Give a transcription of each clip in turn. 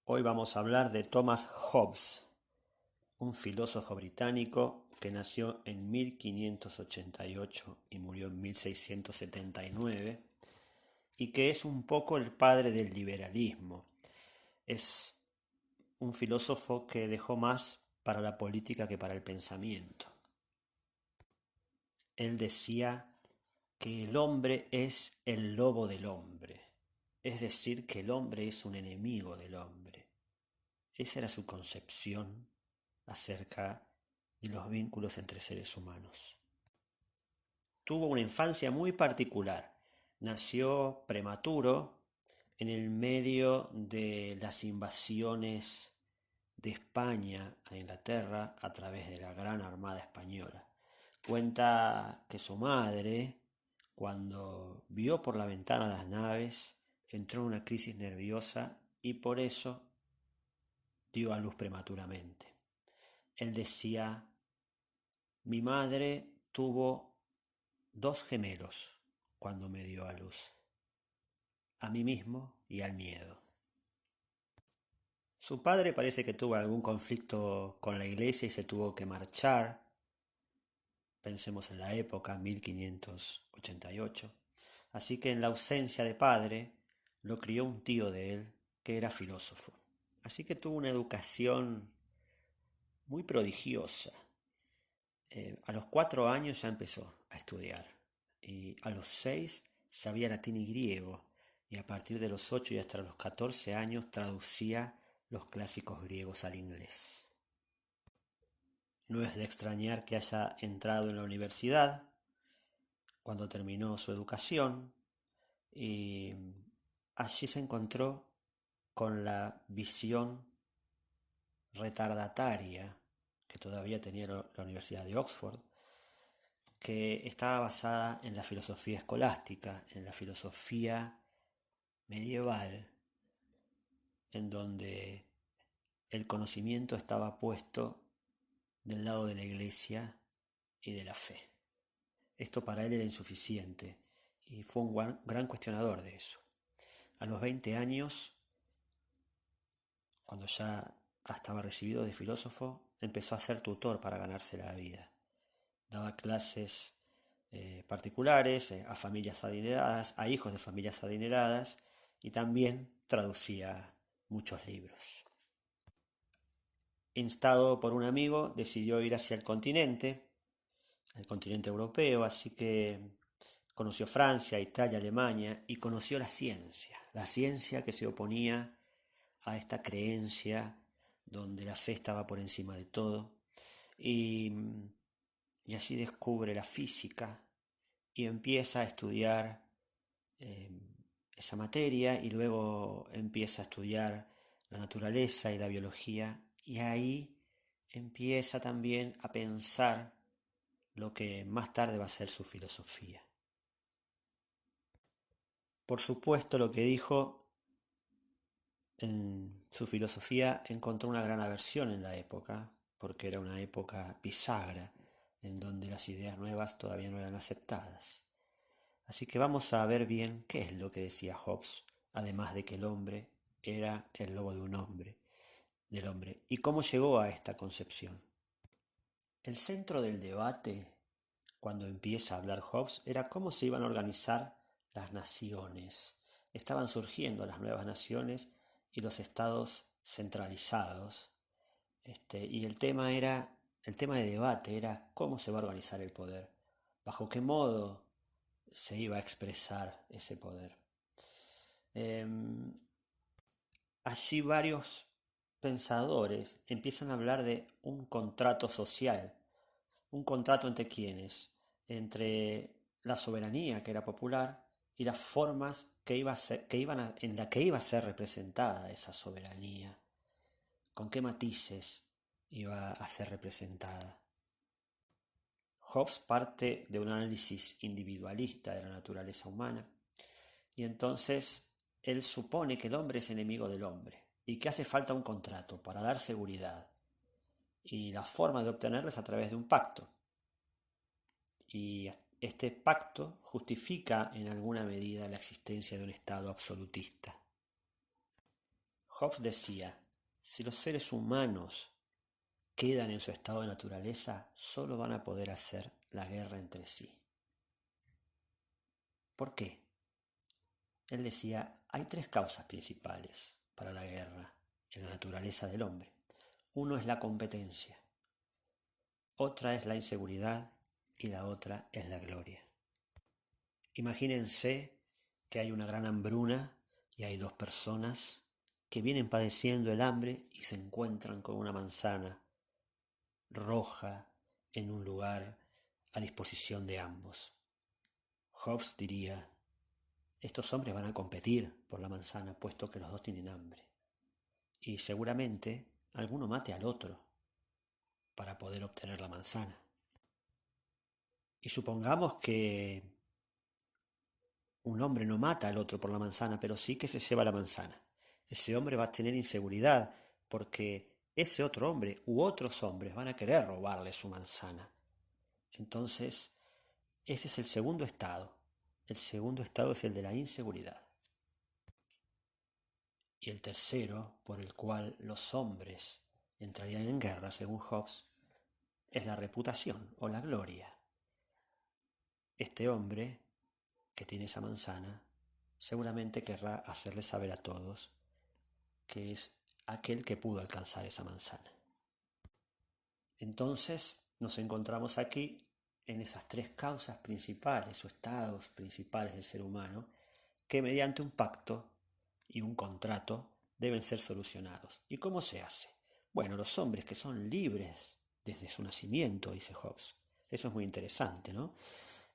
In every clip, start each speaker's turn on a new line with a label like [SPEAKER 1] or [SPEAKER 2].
[SPEAKER 1] Hoy vamos a hablar de Thomas Hobbes, un filósofo británico que nació en 1588 y murió en 1679 y que es un poco el padre del liberalismo. Es un filósofo que dejó más para la política que para el pensamiento. Él decía que el hombre es el lobo del hombre, es decir, que el hombre es un enemigo del hombre. Esa era su concepción acerca de los vínculos entre seres humanos. Tuvo una infancia muy particular. Nació prematuro en el medio de las invasiones de España a Inglaterra a través de la Gran Armada Española. Cuenta que su madre, cuando vio por la ventana las naves, entró en una crisis nerviosa y por eso dio a luz prematuramente. Él decía: mi madre tuvo dos gemelos cuando me dio a luz, a mí mismo y al miedo. Su padre parece que tuvo algún conflicto con la iglesia y se tuvo que marchar. Pensemos en la época, 1588. Así que en la ausencia de padre, lo crió un tío de él, que era filósofo. Así que tuvo una educación muy prodigiosa. A los 4 años ya empezó a estudiar y a los 6 sabía latín y griego, y a partir de los 8 y hasta los 14 años traducía los clásicos griegos al inglés. No es de extrañar que haya entrado en la universidad cuando terminó su educación, y allí se encontró con la visión retardataria que todavía tenía la Universidad de Oxford, que estaba basada en la filosofía escolástica, en la filosofía medieval, en donde el conocimiento estaba puesto del lado de la iglesia y de la fe. Esto para él era insuficiente y fue un gran cuestionador de eso. A los 20 años, cuando ya estaba recibido de filósofo, empezó a ser tutor para ganarse la vida. Daba clases particulares a familias adineradas, a hijos de familias adineradas, y también traducía muchos libros. Instado por un amigo, decidió ir hacia el continente europeo, así que conoció Francia, Italia, Alemania y conoció la ciencia que se oponía a esta creencia donde la fe estaba por encima de todo, y, y así descubre la física y empieza a estudiar eh, esa materia, y luego empieza a estudiar la naturaleza y la biología, y ahí empieza también a pensar lo que más tarde va a ser su filosofía. Por supuesto, lo que dijo en su filosofía encontró una gran aversión en la época, porque era una época bisagra, en donde las ideas nuevas todavía no eran aceptadas. Así que vamos a ver bien qué es lo que decía Hobbes, además de que el hombre era el lobo de un hombre, del hombre, y cómo llegó a esta concepción. El centro del debate, cuando empieza a hablar Hobbes, era cómo se iban a organizar las naciones. Estaban surgiendo las nuevas naciones y los estados centralizados. Y el tema de debate era cómo se va a organizar el poder, bajo qué modo se iba a expresar ese poder. Allí varios pensadores empiezan a hablar de un contrato social. ¿Un contrato entre quiénes? Entre la soberanía, que era popular, y las formas en la que iba a ser representada esa soberanía. ¿Con qué matices iba a ser representada? Hobbes parte de un análisis individualista de la naturaleza humana, y entonces él supone que el hombre es enemigo del hombre y que hace falta un contrato para dar seguridad, y la forma de obtenerlo es a través de un pacto. Y este pacto justifica en alguna medida la existencia de un Estado absolutista. Hobbes decía, si los seres humanos quedan en su estado de naturaleza, solo van a poder hacer la guerra entre sí. ¿Por qué? Él decía, hay tres causas principales para la guerra en la naturaleza del hombre. Uno es la competencia, otra es la inseguridad y la otra es la gloria. Imagínense que hay una gran hambruna y hay dos personas que vienen padeciendo el hambre y se encuentran con una manzana roja en un lugar a disposición de ambos. Hobbes diría, estos hombres van a competir por la manzana puesto que los dos tienen hambre. Y seguramente alguno mate al otro para poder obtener la manzana. Y supongamos que un hombre no mata al otro por la manzana, pero sí que se lleva la manzana. Ese hombre va a tener inseguridad porque ese otro hombre u otros hombres van a querer robarle su manzana. Entonces, ese es el segundo estado. El segundo estado es el de la inseguridad. Y el tercero, por el cual los hombres entrarían en guerra, según Hobbes, es la reputación o la gloria. Este hombre que tiene esa manzana seguramente querrá hacerle saber a todos que es aquel que pudo alcanzar esa manzana. Entonces nos encontramos aquí en esas tres causas principales o estados principales del ser humano que mediante un pacto y un contrato deben ser solucionados. ¿Y cómo se hace? Bueno, los hombres que son libres desde su nacimiento, dice Hobbes. Eso es muy interesante, ¿no?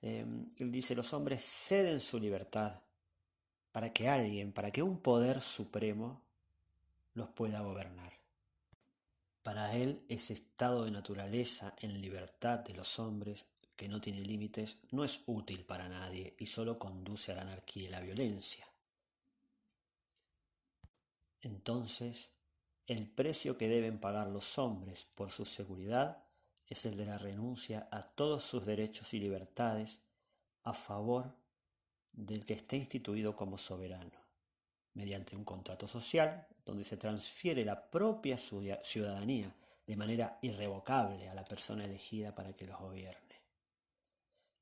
[SPEAKER 1] Él dice, los hombres ceden su libertad para que un poder supremo los pueda gobernar. Para él, ese estado de naturaleza en libertad de los hombres, que no tiene límites, no es útil para nadie y solo conduce a la anarquía y la violencia. Entonces, el precio que deben pagar los hombres por su seguridad es el de la renuncia a todos sus derechos y libertades a favor del que esté instituido como soberano, mediante un contrato social donde se transfiere la propia ciudadanía de manera irrevocable a la persona elegida para que los gobierne.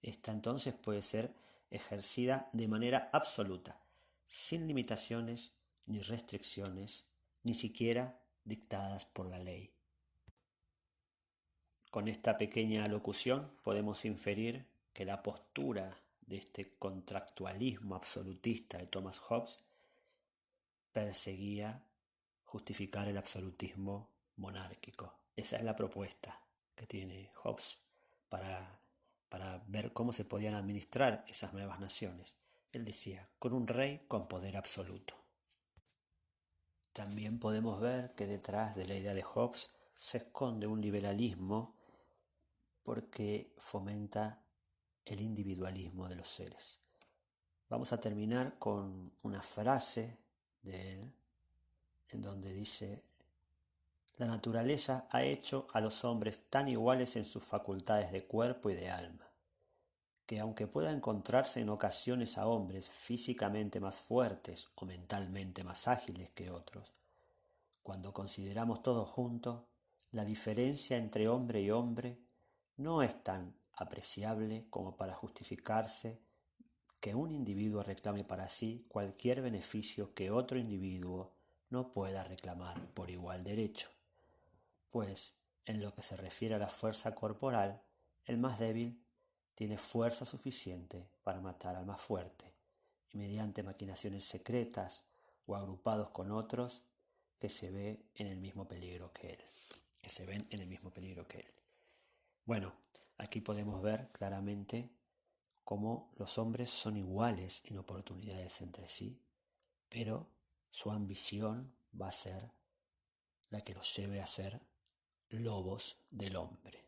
[SPEAKER 1] Esta entonces puede ser ejercida de manera absoluta, sin limitaciones ni restricciones, ni siquiera dictadas por la ley. Con esta pequeña alocución podemos inferir que la postura de este contractualismo absolutista de Thomas Hobbes perseguía justificar el absolutismo monárquico. Esa es la propuesta que tiene Hobbes para ver cómo se podían administrar esas nuevas naciones. Él decía, con un rey con poder absoluto. También podemos ver que detrás de la idea de Hobbes se esconde un liberalismo porque fomenta el individualismo de los seres. Vamos a terminar con una frase de él en donde dice, la naturaleza ha hecho a los hombres tan iguales en sus facultades de cuerpo y de alma, que aunque pueda encontrarse en ocasiones a hombres físicamente más fuertes o mentalmente más ágiles que otros, cuando consideramos todo junto, la diferencia entre hombre y hombre no es tan apreciable como para justificarse que un individuo reclame para sí cualquier beneficio que otro individuo no pueda reclamar por igual derecho, pues en lo que se refiere a la fuerza corporal, el más débil tiene fuerza suficiente para matar al más fuerte, y mediante maquinaciones secretas o agrupados con otros que se ven en el mismo peligro que él. Bueno, aquí podemos ver claramente cómo los hombres son iguales en oportunidades entre sí, pero su ambición va a ser la que los lleve a ser lobos del hombre.